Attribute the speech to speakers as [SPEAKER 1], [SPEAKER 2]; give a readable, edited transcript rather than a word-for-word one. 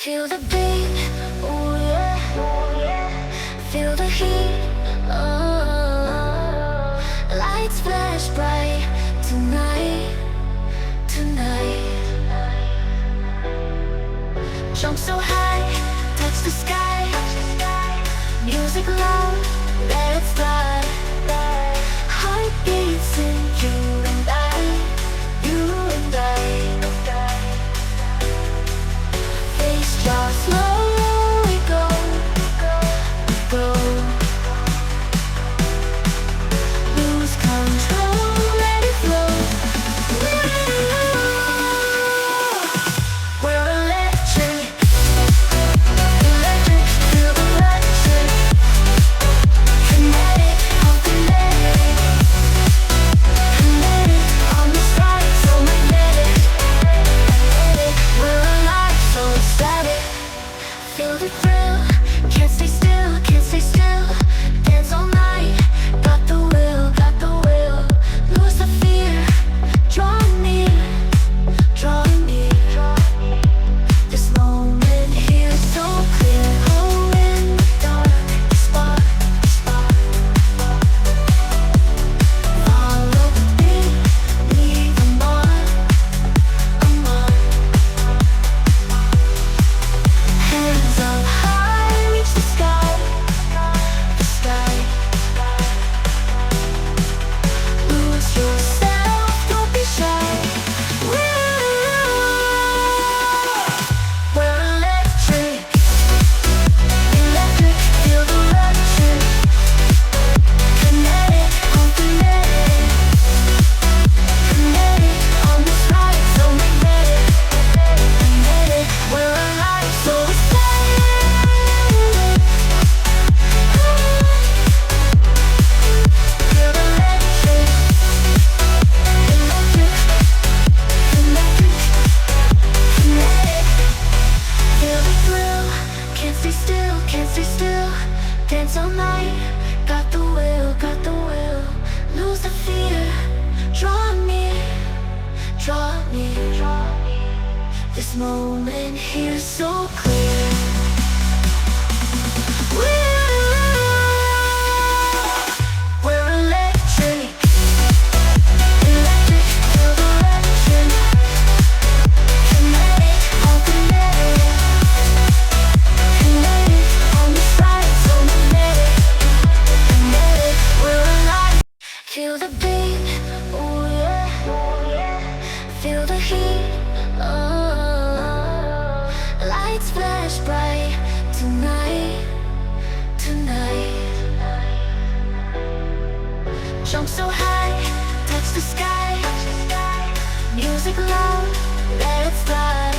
[SPEAKER 1] Feel the beat, oh yeah, feel the heat, oh. Lights flash bright tonight, tonight. Jump so high, touch the sky. Music loud, let it fly. Heartbeats in you and I, you and I. Face draw slowly go, go. Lose control, let it flow. We're electric, electric, feel electric. Kinetic, how kinetic. Kinetic, on the side, so magnetic. We're alive, so ecstatic. Feel the thrill, can't stay still, can't stay still. Dance all night, got the will, got the will. Lose the fear, draw near, draw near. This moment here is so clear. Oh, in the dark, spark, spark. Follow the beat, leave a mark, a mark. Hands up high, reach the sky, the sky. Lose yourself, don't be shy. We're electric, electric, feel the electric. Kinetic, oh kinetic. Kinetic, on this ride, so magnetic. Magnetic, we're alive, so excited. Feel electric, electric, electric, kinetic. Feel the thrill, can't stay still, can't stay still. Dance all night, got the will, got the will. Lose the fear, draw near, draw near. This moment here is so clear. We're electric, electric, feel the electric. Kinetic, oh kinetic. Kinetic, on the side, so magnetic. Magnetic, we're alive. Feel the beat, oh yeah, feel the heat, oh. Lights flash bright tonight, tonight. Jump so high, touch the sky. Music loud, let it fly.